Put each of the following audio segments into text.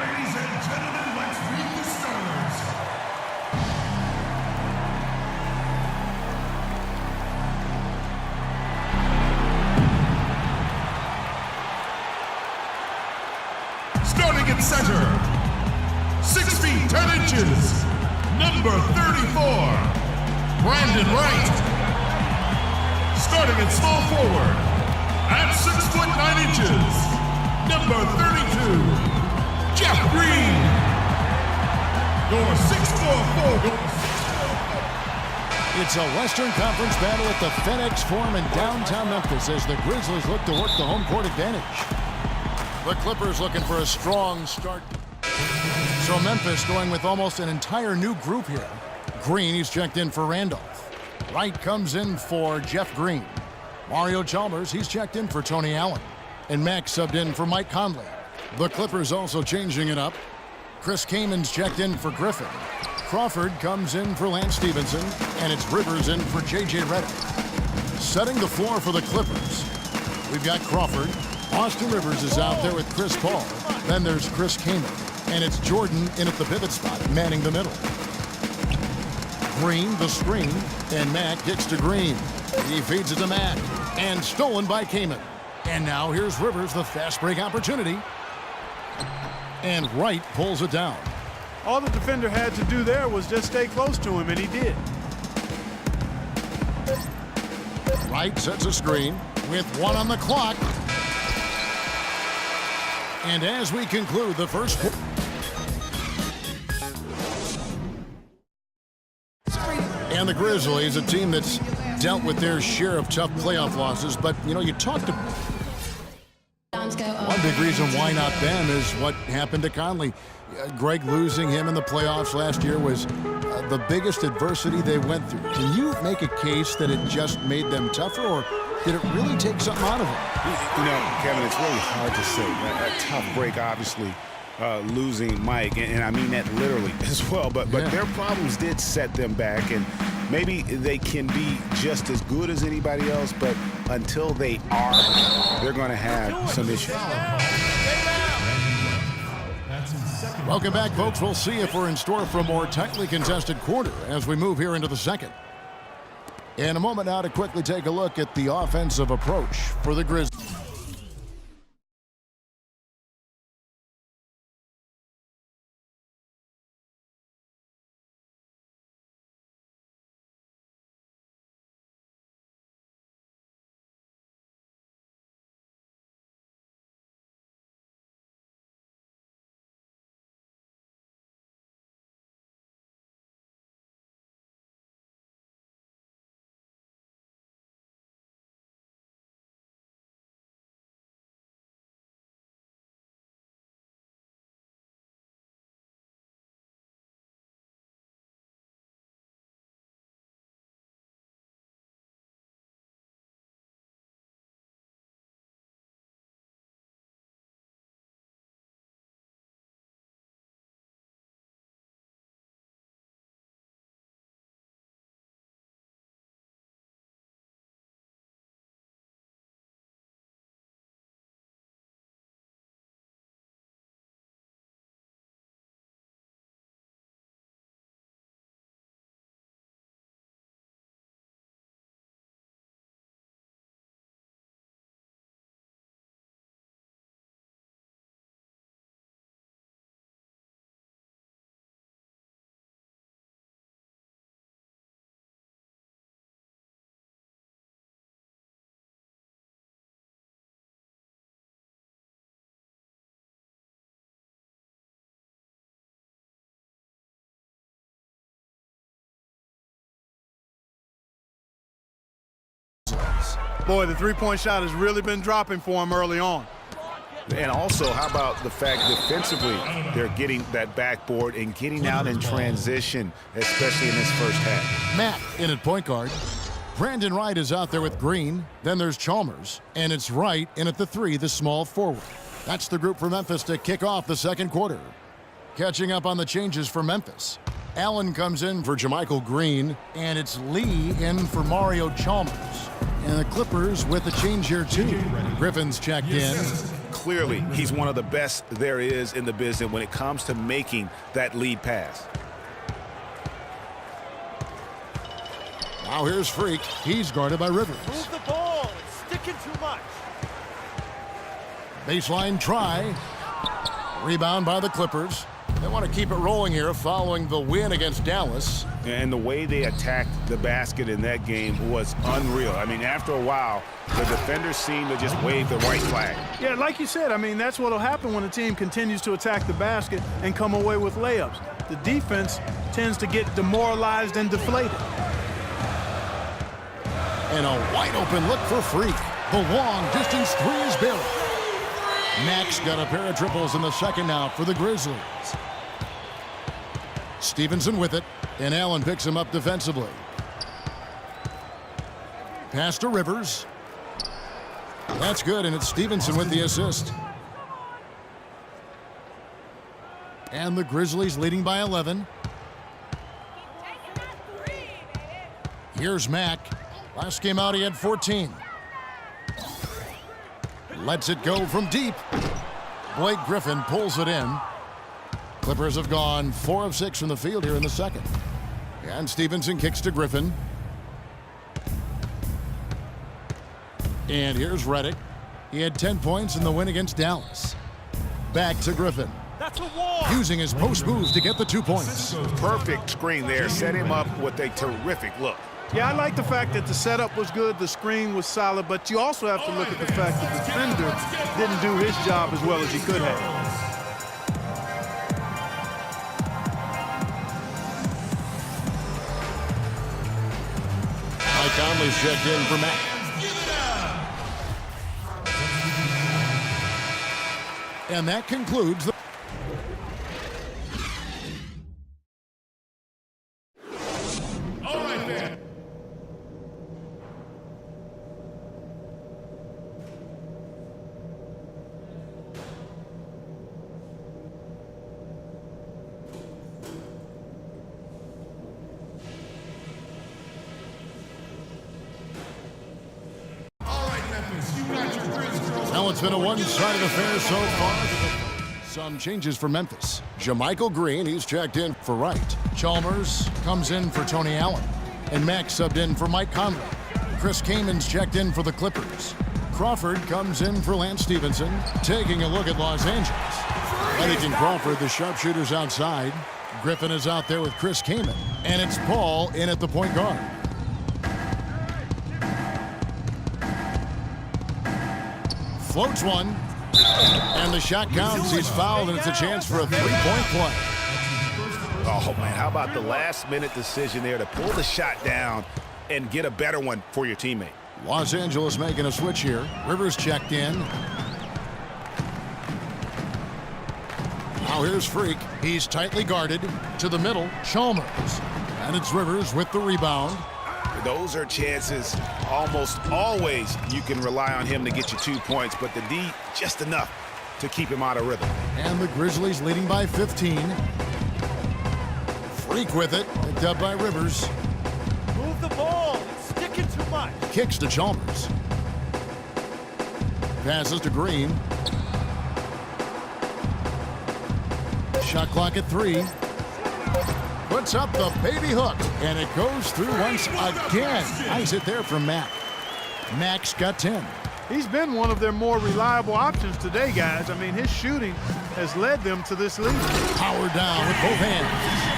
Ladies and gentlemen, let's meet the starters. Starting at center, 6 feet 10 inches, number 34, Brandon Wright. Starting at small forward, at 6 foot 9 inches, number 32, Jeff Green. Your 6'4" forward. It's a Western Conference battle at the FedEx Forum in downtown Memphis as the Grizzlies look to work the home court advantage. The Clippers looking for a strong start. So Memphis going with almost an entire new group here. Green, he's checked in for Randolph. Wright comes in for Jeff Green. Mario Chalmers, he's checked in for Tony Allen. And Max subbed in for Mike Conley. The Clippers also changing it up. Chris Kamen's checked in for Griffin. Crawford comes in for Lance Stevenson. And it's Rivers in for J.J. Redick. Setting the floor for the Clippers, we've got Crawford. Austin Rivers is out there with Chris Paul. Then there's Chris Kaman. And it's Jordan in at the pivot spot, manning the middle. Green, the screen. And Mack kicks to Green. He feeds it to Mack. And stolen by Kaman. And now here's Rivers, the fast break opportunity. And Wright pulls it down. All the defender had to do there was just stay close to him, and he did. Wright sets a screen with 1 on the clock. And as we conclude the first quarter. And the Grizzlies, a team that's dealt with their share of tough playoff losses. But, you know, you talked to... One big reason why not them is what happened to Conley. Greg losing him in the playoffs last year was the biggest adversity they went through. Can you make a case that it just made them tougher, or did it really take something out of them? You know, Kevin, it's really hard to say. A tough break, obviously, losing Mike, and I mean that literally as well. But their problems did set them back, and maybe they can be just as good as anybody else, but until they are, they're going to have some issues. Welcome back, folks. We'll see if we're in store for a more tightly contested quarter as we move here into the second. In a moment now to quickly take a look at the offensive approach for the Grizzlies. Boy, the three-point shot has really been dropping for him early on. And also, how about the fact defensively, they're getting that backboard and getting out in transition, especially in this first half. Matt in at point guard. Brandon Wright is out there with Green. Then there's Chalmers. And it's Wright in at the 3, the small forward. That's the group for Memphis to kick off the second quarter. Catching up on the changes for Memphis. Allen comes in for JaMychal Green. And it's Lee in for Mario Chalmers. And the Clippers with a change here, too. Griffin's checked in. clearly he's one of the best there is in the business when it comes to making that lead pass. Now here's Freak. He's guarded by Rivers. Move the ball. It's sticking too much. Baseline try. Rebound by the Clippers. They want to keep it rolling here following the win against Dallas. And the way they attacked the basket in that game was unreal. I mean, after a while, the defenders seemed to just wave the white flag. Yeah, like you said, I mean, that's what will happen when a team continues to attack the basket and come away with layups. The defense tends to get demoralized and deflated. And a wide open look for Freak. The long distance three is buried. Max got a pair of triples in the second now for the Grizzlies. Stevenson with it, and Allen picks him up defensively. Pass to Rivers. That's good, and it's Stevenson with the assist. And the Grizzlies leading by 11. Here's Mack. Last game out, he had 14. Lets it go from deep. Blake Griffin pulls it in. Clippers have gone 4 of 6 from the field here in the second. And Stevenson kicks to Griffin. And here's Redick. He had 10 points in the win against Dallas. Back to Griffin. That's a wall. Using his post move to get the 2 points. Perfect screen there. Set him up with a terrific look. Yeah, I like the fact that the setup was good, the screen was solid, but you also have to look at the fact that the defender didn't do his job as well as he could have. Mike Conley's checked in for Mack. And that concludes the... All right, then. All right, Memphis, you got your Grizz. Well, it's been a one-sided affair so far. Some changes for Memphis. JaMychal Green, he's checked in for Wright. Chalmers comes in for Tony Allen. And Max subbed in for Mike Conley. Chris Kaman's checked in for the Clippers. Crawford comes in for Lance Stevenson. Taking a look at Los Angeles. Redick and Crawford, the sharpshooters outside. Griffin is out there with Chris Kaman. And it's Paul in at the point guard. Floats one. And the shot counts. He's fouled, and it's a chance for a three-point play. Oh, man, how about the last-minute decision there to pull the shot down and get a better one for your teammate? Los Angeles making a switch here. Rivers checked in. Now here's Freak. He's tightly guarded. To the middle, Chalmers. And it's Rivers with the rebound. Those are chances almost always you can rely on him to get you 2 points, but the D just enough to keep him out of rhythm. And the Grizzlies leading by 15. Freak with it, picked up by Rivers. Move the ball. It's sticking too much. Kicks to Chalmers. Passes to Green. Shot clock at 3. Puts up the baby hook, and it goes through once again. Nice hit there from Mack. Max got 10. He's been one of their more reliable options today, guys. I mean, his shooting has led them to this lead. Power down with both hands.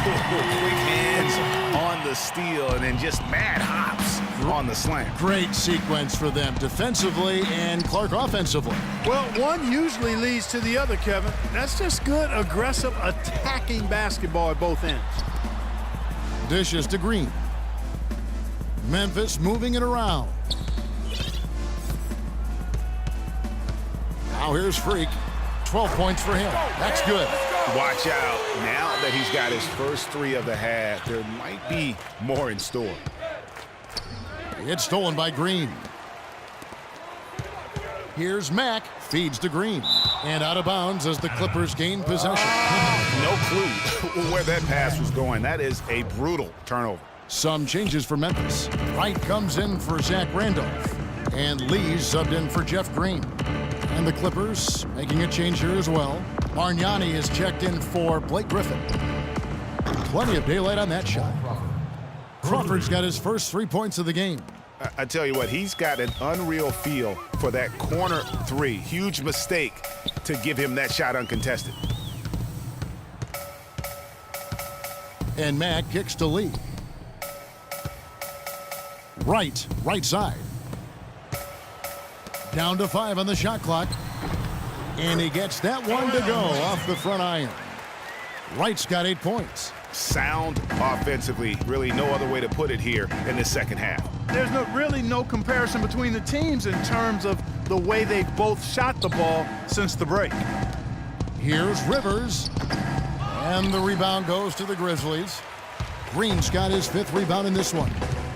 Quick hands on the steal and then just mad hops on the slam. Great sequence for them defensively and Clark offensively. Well, one usually leads to the other, Kevin. That's just good, aggressive, attacking basketball at both ends. Dishes to Green. Memphis moving it around. Now here's Freak. 12 points for him. That's good. Watch out. Now that he's got his first 3 of the half, there might be more in store. It's stolen by Green. Here's Mack. Feeds to Green. And out of bounds as the Clippers gain possession. No clue where that pass was going. That is a brutal turnover. Some changes for Memphis. Wright comes in for Zach Randolph. And Lee's subbed in for Jeff Green. And the Clippers making a change here as well. Bargnani is checked in for Blake Griffin. Plenty of daylight on that shot. Crawford's got his first 3 points of the game. I tell you what, he's got an unreal feel for that corner three. Huge mistake to give him that shot uncontested. And Mack kicks to Lee. Right side. Down to 5 on the shot clock. And he gets that one to go off the front iron. Wright's got 8 points. Sound offensively, really no other way to put it here in the second half. There's really no comparison between the teams in terms of the way they've both shot the ball since the break. Here's Rivers. And the rebound goes to the Grizzlies. Green's got his 5th rebound in this one.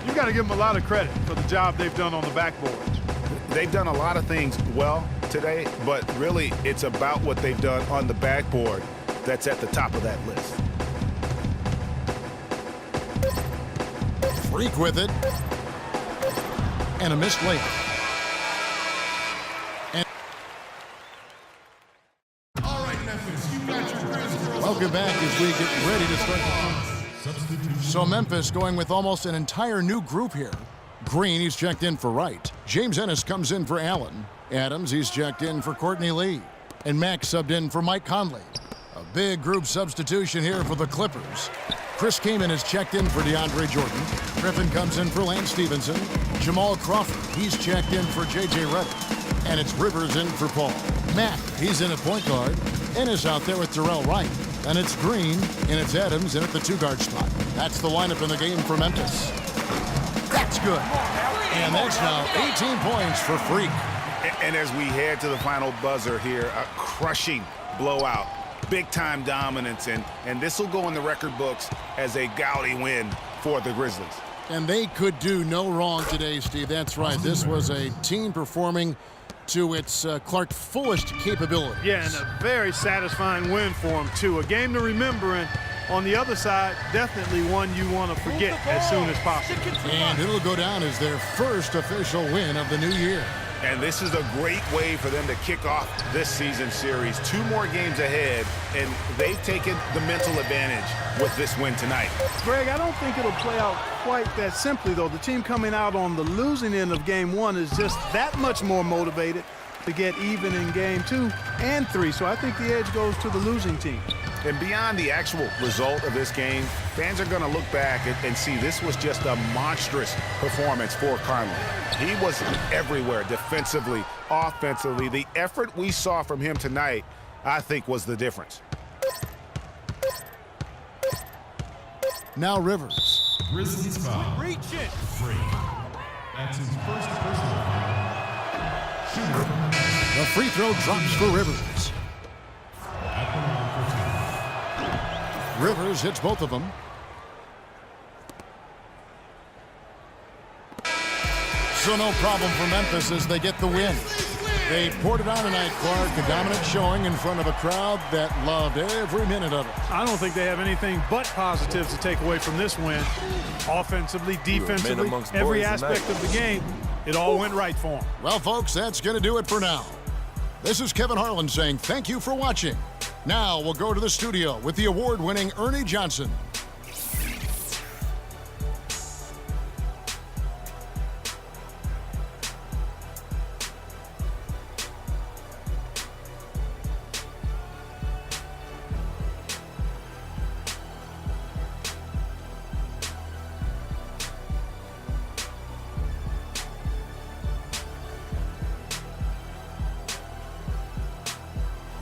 You got to give them a lot of credit for the job they've done on the backboard. They've done a lot of things well today, but really it's about what they've done on the backboard that's at the top of that list. Freak with it. And a missed layup. And All right, Memphis, you got your Grizz girls. welcome back as we get ready to start the game. So Memphis going with almost an entire new group here. Green, he's checked in for Wright. James Ennis comes in for Allen. Adams, he's checked in for Courtney Lee. And Mack subbed in for Mike Conley. A big group substitution here for the Clippers. Chris Kaman is checked in for DeAndre Jordan. Griffin comes in for Lance Stevenson. Jamal Crawford, he's checked in for J.J. Redick. And it's Rivers in for Paul. Mack, he's in at point guard. Ennis out there with Darrell Wright. And it's Green, and it's Adams in at the 2-guard spot. That's the lineup in the game for Memphis. That's good. And that's now 18 points for Freak. And as we head to the final buzzer here, a crushing blowout, big-time dominance, and this will go in the record books as a gaudy win for the Grizzlies. And they could do no wrong today, Steve. That's right. This was a team performing to its Clark fullest capabilities. Yeah, and a very satisfying win for them, too. A game to remember, and on the other side, definitely one you want to forget as soon as possible. And it'll go down as their first official win of the new year. And this is a great way for them to kick off this season series. 2 more games ahead, and they've taken the mental advantage with this win tonight. Greg, I don't think it'll play out quite that simply, though. The team coming out on the losing end of game 1 is just that much more motivated to get even in game 2 and 3. So I think the edge goes to the losing team. And beyond the actual result of this game, fans are going to look back and see this was just a monstrous performance for Conley. He was everywhere, defensively, offensively. The effort we saw from him tonight, I think, was the difference. Now Rivers. Grizzlies foul. Reach it. Freak. That's his first personal foul. Shooter. The free throw drops for Rivers. At the line for 2. Rivers hits both of them. So no problem for Memphis as they get the win. They poured it on tonight, Clark. A dominant showing in front of a crowd that loved every minute of it. I don't think they have anything but positives to take away from this win. Offensively, defensively, every aspect of the game, it all went right for them. Well, folks, that's going to do it for now. This is Kevin Harlan saying thank you for watching. Now we'll go to the studio with the award-winning Ernie Johnson.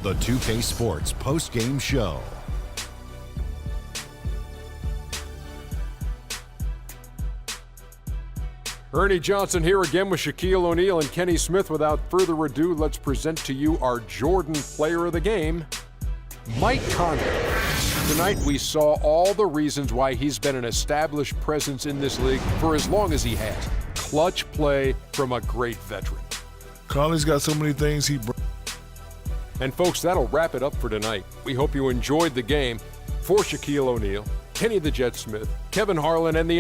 The 2K Sports post-game show. Ernie Johnson here again with Shaquille O'Neal and Kenny Smith. Without further ado, let's present to you our Jordan Player of the Game, Mike Conley. Tonight we saw all the reasons why he's been an established presence in this league for as long as he has. Clutch play from a great veteran. Conley's got so many things he brings. And folks, that'll wrap it up for tonight. We hope you enjoyed the game. For Shaquille O'Neal, Kenny the Jet Smith, Kevin Harlan, and the